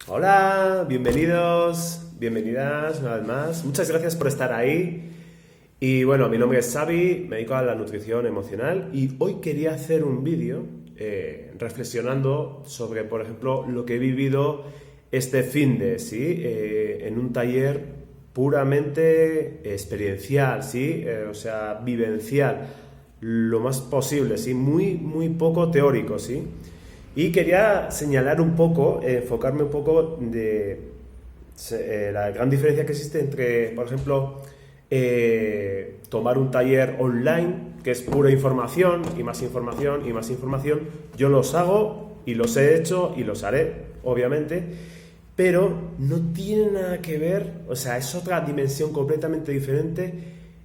Hola, bienvenidos, bienvenidas una vez más. Muchas gracias por estar ahí. Y bueno, mi nombre es Xavi, me dedico a la nutrición emocional y hoy quería hacer un vídeo reflexionando sobre, por ejemplo, lo que he vivido este finde, ¿sí? En un taller puramente experiencial, ¿sí? O sea, vivencial, lo más posible, ¿sí? Muy poco teórico, ¿sí? Y quería señalar un poco, enfocarme un poco de la gran diferencia que existe entre, por ejemplo, tomar un taller online, que es pura información y más información y más información. Yo los hago y los he hecho y los haré, obviamente, pero no tiene nada que ver, o sea, es otra dimensión completamente diferente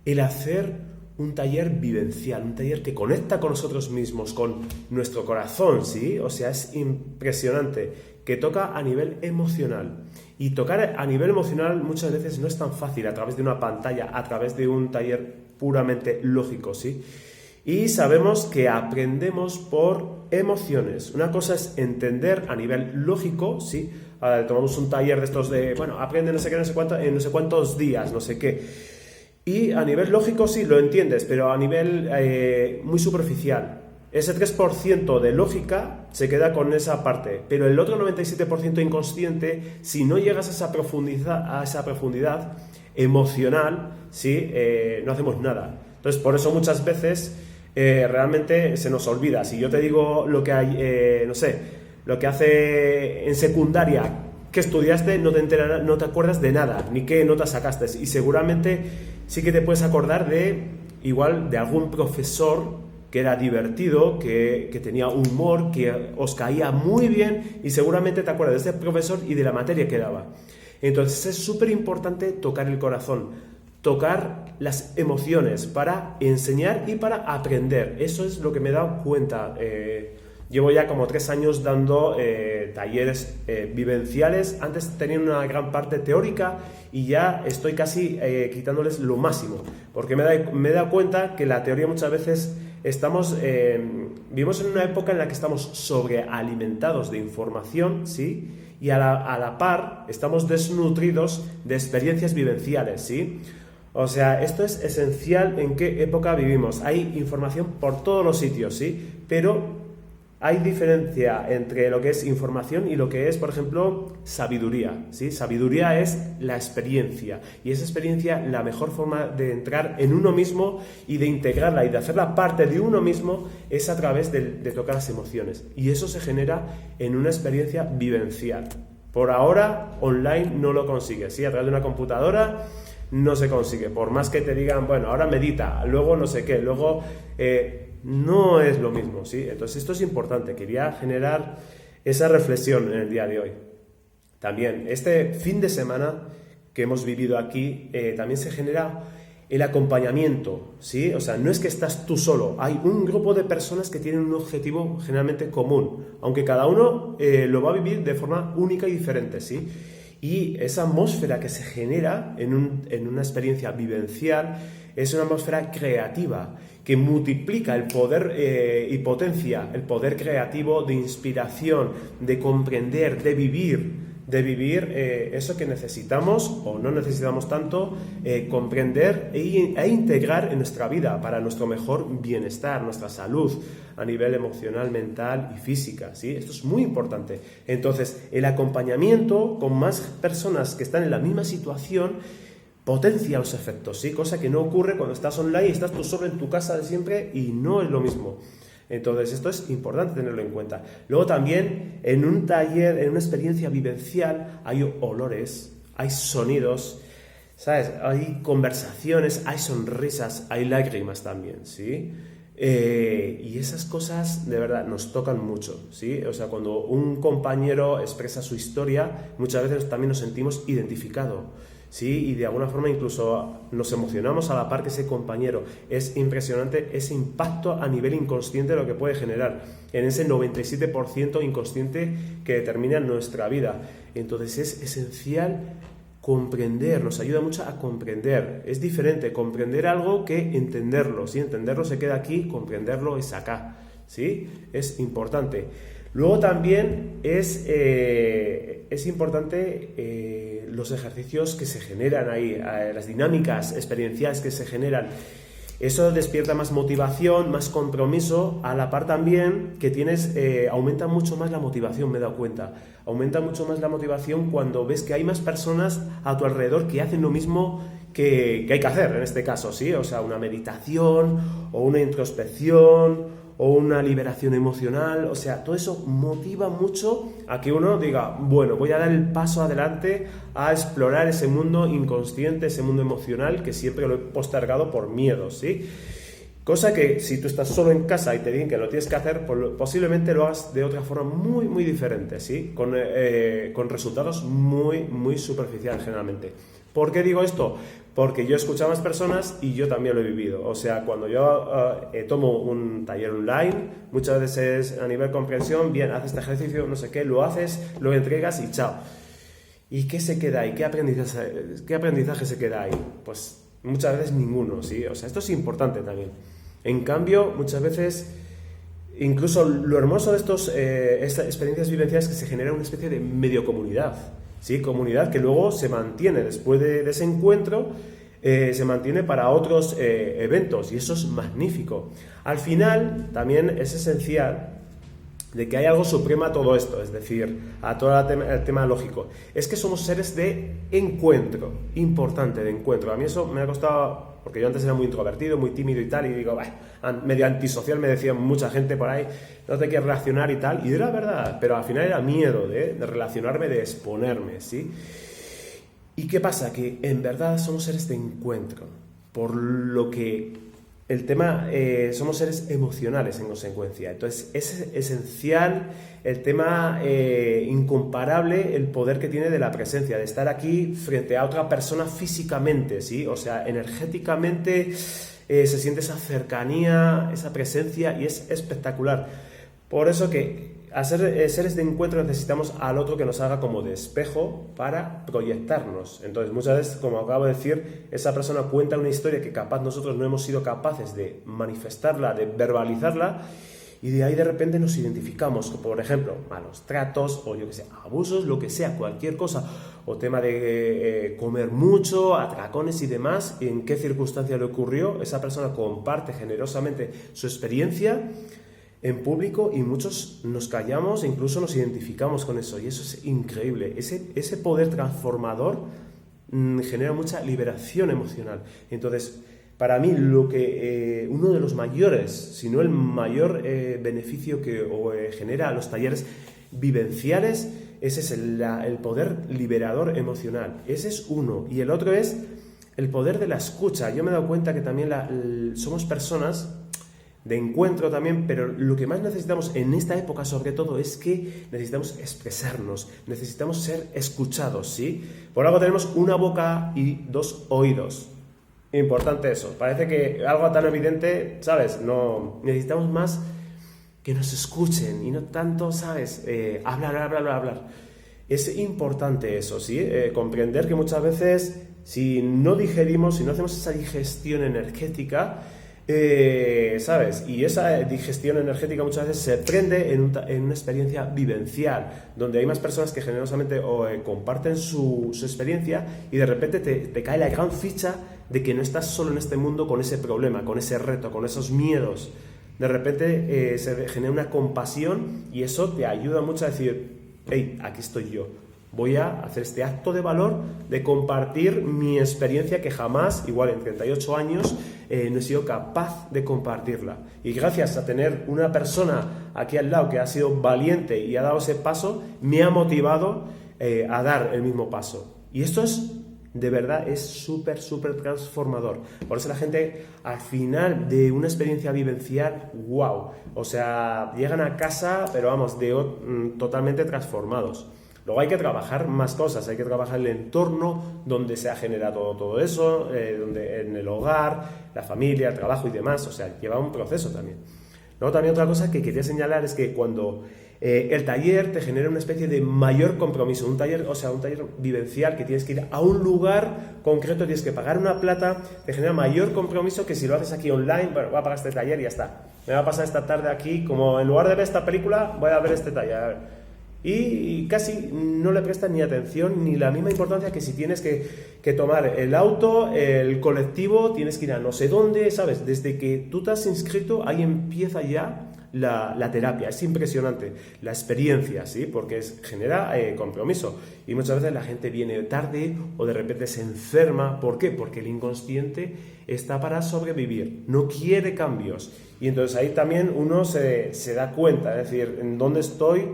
el hacer un taller vivencial, un taller que conecta con nosotros mismos, con nuestro corazón, ¿sí? O sea, es impresionante, que toca a nivel emocional. Y tocar a nivel emocional muchas veces no es tan fácil a través de una pantalla, a través de un taller puramente lógico, ¿sí? Y sabemos que aprendemos por emociones. Una cosa es entender a nivel lógico, ¿sí? Tomamos un taller de estos de, bueno, aprende no sé qué, no sé cuánto, en no sé cuántos días, no sé qué. Y a nivel lógico sí lo entiendes, pero a nivel muy superficial. Ese 3% de lógica se queda con esa parte, pero el otro 97% inconsciente, si no llegas a esa profundidad emocional, ¿sí? No hacemos nada. Entonces, por eso muchas veces realmente se nos olvida. Si yo te digo lo que hay, no sé, lo que hace en secundaria que estudiaste, no te acuerdas de nada, ni qué notas sacaste. Y seguramente sí que te puedes acordar igual de algún profesor que era divertido, que tenía humor, que os caía muy bien y seguramente te acuerdas de ese profesor y de la materia que daba. Entonces es súper importante tocar el corazón, tocar las emociones para enseñar y para aprender. Eso es lo que me he dado cuenta. Llevo ya como 3 años dando talleres vivenciales. Antes tenía una gran parte teórica y ya estoy casi quitándoles lo máximo. Porque me he dado cuenta que la teoría muchas veces vivimos en una época en la que estamos sobrealimentados de información, ¿sí? Y a la par estamos desnutridos de experiencias vivenciales, ¿sí? O sea, esto es esencial en qué época vivimos. Hay información por todos los sitios, ¿sí? Pero hay diferencia entre lo que es información y lo que es, por ejemplo, sabiduría, ¿sí? Sabiduría es la experiencia y esa experiencia, la mejor forma de entrar en uno mismo y de integrarla y de hacerla parte de uno mismo es a través de tocar las emociones y eso se genera en una experiencia vivencial. Por ahora, online no lo consigues, ¿sí? A través de una computadora no se consigue, por más que te digan, bueno, ahora medita, luego no sé qué, luego no es lo mismo, ¿sí? Entonces esto es importante, quería generar esa reflexión en el día de hoy. También, este fin de semana que hemos vivido aquí, también se genera el acompañamiento, ¿sí? O sea, no es que estás tú solo, hay un grupo de personas que tienen un objetivo generalmente común, aunque cada uno lo va a vivir de forma única y diferente, ¿sí? Y esa atmósfera que se genera en una experiencia vivencial es una atmósfera creativa que multiplica el poder y potencia el poder creativo de inspiración, de comprender, de vivir eso que necesitamos o no necesitamos tanto, comprender e integrar en nuestra vida para nuestro mejor bienestar, nuestra salud a nivel emocional, mental y física, ¿sí? Esto es muy importante. Entonces, el acompañamiento con más personas que están en la misma situación potencia los efectos, ¿sí? Cosa que no ocurre cuando estás online y estás tú solo en tu casa de siempre y no es lo mismo. Entonces, esto es importante tenerlo en cuenta. Luego también, en un taller, en una experiencia vivencial, hay olores, hay sonidos, ¿sabes? Hay conversaciones, hay sonrisas, hay lágrimas también, ¿sí? Y esas cosas, de verdad, nos tocan mucho, ¿sí? O sea, cuando un compañero expresa su historia, muchas veces también nos sentimos identificados, ¿sí? Y de alguna forma incluso nos emocionamos a la par que ese compañero. Es impresionante ese impacto a nivel inconsciente lo que puede generar en ese 97% inconsciente que determina nuestra vida. Entonces es esencial comprender, nos ayuda mucho a comprender. Es diferente comprender algo que entenderlo, ¿sí? Entenderlo se queda aquí, comprenderlo es acá, ¿sí? Es importante. Luego también es importante los ejercicios que se generan ahí, las dinámicas experienciales que se generan. Eso despierta más motivación, más compromiso, a la par también que aumenta mucho más la motivación, me he dado cuenta. Aumenta mucho más la motivación cuando ves que hay más personas a tu alrededor que hacen lo mismo que hay que hacer, en este caso, ¿sí? O sea, una meditación, o una introspección, o una liberación emocional, o sea, todo eso motiva mucho a que uno diga, bueno, voy a dar el paso adelante a explorar ese mundo inconsciente, ese mundo emocional que siempre lo he postergado por miedos, ¿sí? Cosa que si tú estás solo en casa y te dicen que lo tienes que hacer, posiblemente lo hagas de otra forma muy, muy diferente, ¿sí? Con resultados muy, muy superficiales generalmente. ¿Por qué digo esto? Porque yo he escuchado a más personas y yo también lo he vivido. O sea, cuando yo tomo un taller online, muchas veces a nivel comprensión, bien, haces este ejercicio, no sé qué, lo haces, lo entregas y chao. ¿Y qué se queda ahí? ¿Qué aprendizaje se queda ahí? Pues muchas veces ninguno, ¿sí? O sea, esto es importante también. En cambio, muchas veces, incluso lo hermoso de estas experiencias vivenciales es que se genera una especie de medio comunidad. ¿Sí? Comunidad que luego se mantiene después de ese encuentro, se mantiene para otros eventos, y eso es magnífico. Al final también es esencial de que hay algo supremo a todo esto, es decir, a todo el tema lógico. Es que somos seres de encuentro, importante, de encuentro. A mí eso me ha costado, porque yo antes era muy introvertido, muy tímido y tal, y digo, medio antisocial, me decía mucha gente por ahí, no te quieres relacionar y tal, y era verdad, pero al final era miedo de relacionarme, de exponerme, ¿sí? ¿Y qué pasa? Que en verdad somos seres de encuentro, por lo que el tema, somos seres emocionales en consecuencia. Entonces es esencial el tema incomparable, el poder que tiene de la presencia, de estar aquí frente a otra persona físicamente, ¿sí? O sea, energéticamente se siente esa cercanía, esa presencia, y es espectacular. Por eso que a ser seres de encuentro necesitamos al otro que nos haga como de espejo para proyectarnos. Entonces muchas veces, como acabo de decir, esa persona cuenta una historia que capaz nosotros no hemos sido capaces de manifestarla, de verbalizarla, y de ahí de repente nos identificamos, por ejemplo, malos tratos, o yo que sé, abusos, lo que sea, cualquier cosa, o tema de comer mucho, atracones y demás, en qué circunstancia le ocurrió. Esa persona comparte generosamente su experiencia en público y muchos nos callamos e incluso nos identificamos con eso, y eso es increíble. Ese poder transformador genera mucha liberación emocional. Entonces, para mí uno de los mayores, si no el mayor beneficio que genera los talleres vivenciales, ese es el poder liberador emocional. Ese es uno, y el otro es el poder de la escucha. Yo me he dado cuenta que también somos personas de encuentro también, pero lo que más necesitamos en esta época sobre todo es que necesitamos expresarnos, necesitamos ser escuchados, ¿sí? Por algo tenemos una boca y dos oídos. Importante eso. Parece que algo tan evidente, ¿sabes? No, necesitamos más que nos escuchen y no tanto, ¿sabes? Hablar. Es importante eso, ¿sí? Comprender que muchas veces, si no digerimos, si no hacemos esa digestión energética, ¿sabes? Y esa digestión energética muchas veces se prende en una experiencia vivencial, donde hay más personas que generosamente comparten su experiencia, y de repente te cae la gran ficha de que no estás solo en este mundo con ese problema, con ese reto, con esos miedos. De repente se genera una compasión, y eso te ayuda mucho a decir, hey, aquí estoy yo. Voy a hacer este acto de valor de compartir mi experiencia que jamás, igual en 38 años, no he sido capaz de compartirla. Y gracias a tener una persona aquí al lado que ha sido valiente y ha dado ese paso, me ha motivado a dar el mismo paso. Y esto es, de verdad, es súper transformador. Por eso la gente, al final de una experiencia vivencial, wow, o sea, llegan a casa, pero vamos, totalmente transformados. Luego hay que trabajar más cosas, hay que trabajar el entorno donde se ha generado todo eso, donde en el hogar, la familia, el trabajo y demás, o sea, lleva un proceso también. Luego también otra cosa que quería señalar es que cuando El taller te genera una especie de mayor compromiso, un taller vivencial que tienes que ir a un lugar concreto, tienes que pagar una plata, te genera mayor compromiso que si lo haces aquí online. Bueno, voy a pagar este taller y ya está. Me va a pasar esta tarde aquí, como en lugar de ver esta película, voy a ver este taller. Y casi no le prestas ni atención ni la misma importancia que si tienes que tomar el auto, el colectivo, tienes que ir a no sé dónde, ¿sabes? Desde que tú te has inscrito, ahí empieza ya la terapia. Es impresionante la experiencia, ¿sí? Porque genera compromiso. Y muchas veces la gente viene tarde o de repente se enferma. ¿Por qué? Porque el inconsciente está para sobrevivir, no quiere cambios. Y entonces ahí también uno se da cuenta, es decir, en dónde estoy,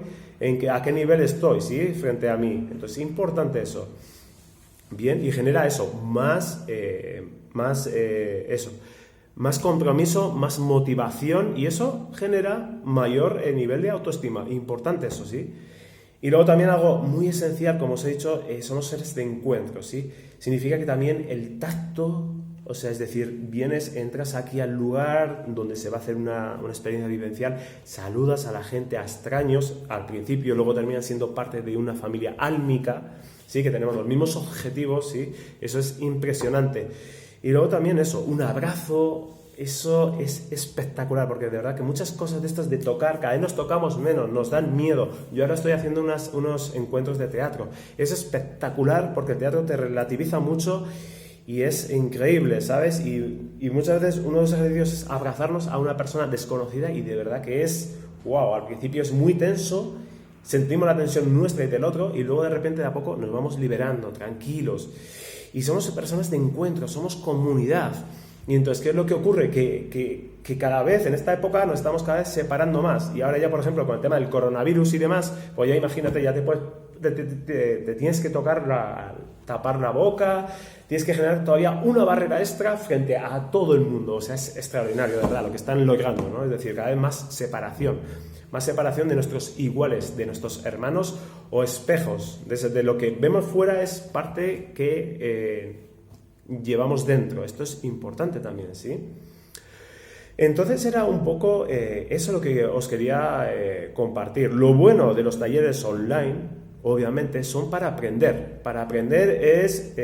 a qué nivel estoy, ¿sí? Frente a mí. Entonces es importante eso. Bien, y genera eso, más compromiso, más motivación, y eso genera mayor nivel de autoestima. Importante eso, ¿sí? Y luego también algo muy esencial, como os he dicho, somos seres de encuentro, ¿sí? Significa que también el tacto, o sea, es decir, entras aquí al lugar donde se va a hacer una experiencia vivencial, saludas a la gente, a extraños, al principio, luego terminan siendo parte de una familia álmica, ¿sí? Que tenemos los mismos objetivos, ¿sí? Eso es impresionante. Y luego también eso, un abrazo, eso es espectacular, porque de verdad que muchas cosas de estas de tocar, cada vez nos tocamos menos, nos dan miedo. Yo ahora estoy haciendo unos encuentros de teatro. Es espectacular porque el teatro te relativiza mucho y es increíble, ¿sabes? Y muchas veces uno de los ejercicios es abrazarnos a una persona desconocida y de verdad que es, wow, al principio es muy tenso, sentimos la tensión nuestra y del otro y luego de repente de a poco nos vamos liberando, tranquilos. Y somos personas de encuentro, somos comunidad. Y entonces, ¿qué es lo que ocurre? Que cada vez, en esta época, nos estamos cada vez separando más. Y ahora ya, por ejemplo, con el tema del coronavirus y demás, pues ya imagínate, ya te tienes que tapar la boca, tienes que generar todavía una barrera extra frente a todo el mundo. O sea, es extraordinario, de verdad, lo que están logrando, ¿no? Es decir, cada vez más separación de nuestros iguales, de nuestros hermanos o espejos. De lo que vemos fuera es parte que llevamos dentro. Esto es importante también, ¿sí? Entonces era un poco eso lo que os quería compartir. Lo bueno de los talleres online, obviamente, son para aprender. Para aprender es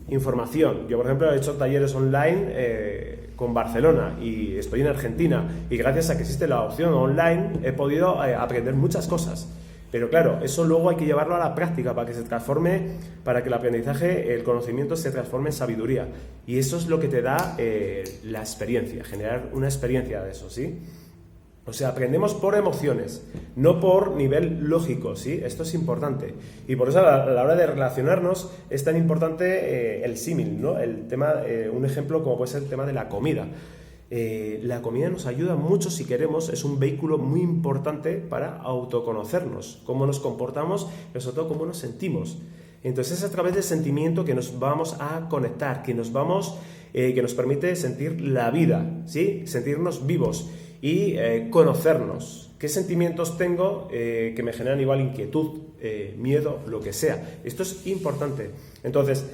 información. Yo, por ejemplo, he hecho talleres online con Barcelona y estoy en Argentina y gracias a que existe la opción online he podido aprender muchas cosas. Pero claro, eso luego hay que llevarlo a la práctica para que se transforme, para que el aprendizaje, el conocimiento se transforme en sabiduría. Y eso es lo que te da la experiencia, generar una experiencia de eso, ¿sí? O sea, aprendemos por emociones, no por nivel lógico, ¿sí? Esto es importante. Y por eso a la hora de relacionarnos es tan importante el símil, ¿no? El tema, un ejemplo como puede ser el tema de la comida. La comida nos ayuda mucho si queremos, es un vehículo muy importante para autoconocernos, cómo nos comportamos, pero sobre todo cómo nos sentimos. Entonces es a través del sentimiento que nos vamos a conectar, que nos permite sentir la vida, ¿sí? Sentirnos vivos y conocernos. ¿Qué sentimientos tengo que me generan igual inquietud, miedo, lo que sea? Esto es importante. Entonces,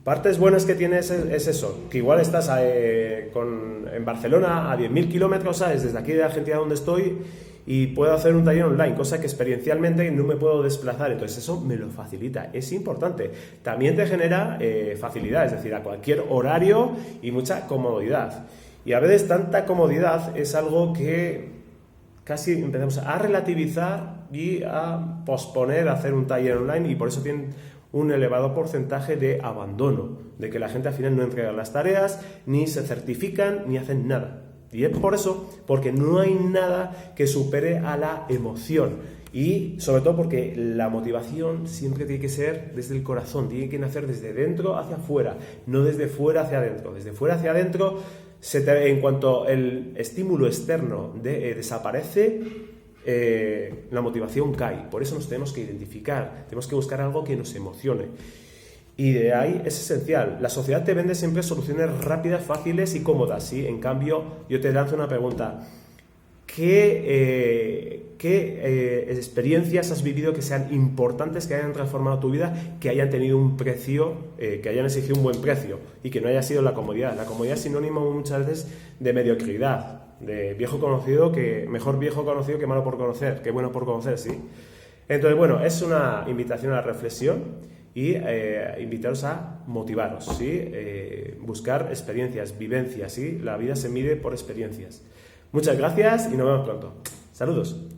partes buenas que tienes es eso, que igual estás en Barcelona a 10.000 kilómetros, ¿sabes? Desde aquí de Argentina donde estoy y puedo hacer un taller online, cosa que experiencialmente no me puedo desplazar, entonces eso me lo facilita, es importante. También te genera facilidad, es decir, a cualquier horario y mucha comodidad. Y a veces tanta comodidad es algo que casi empezamos a relativizar y a posponer hacer un taller online y por eso tienen un elevado porcentaje de abandono, de que la gente al final no entrega las tareas, ni se certifican, ni hacen nada. Y es por eso, porque no hay nada que supere a la emoción. Y sobre todo porque la motivación siempre tiene que ser desde el corazón, tiene que nacer desde dentro hacia afuera, no desde fuera hacia adentro. Desde fuera hacia adentro, en cuanto el estímulo externo desaparece, la motivación cae. Por eso nos tenemos que identificar, tenemos que buscar algo que nos emocione. Y de ahí es esencial. La sociedad te vende siempre soluciones rápidas, fáciles y cómodas, ¿sí? En cambio, yo te lanzo una pregunta. ¿Qué experiencias has vivido que sean importantes, que hayan transformado tu vida, que hayan tenido un precio, que hayan exigido un buen precio y que no haya sido la comodidad? La comodidad es sinónimo muchas veces de mediocridad. de viejo conocido, que mejor viejo conocido que malo por conocer, que bueno por conocer, ¿sí? Entonces, bueno, es una invitación a la reflexión y invitaros a motivaros, ¿sí? Buscar experiencias, vivencias, ¿sí? La vida se mide por experiencias. Muchas gracias y nos vemos pronto. Saludos.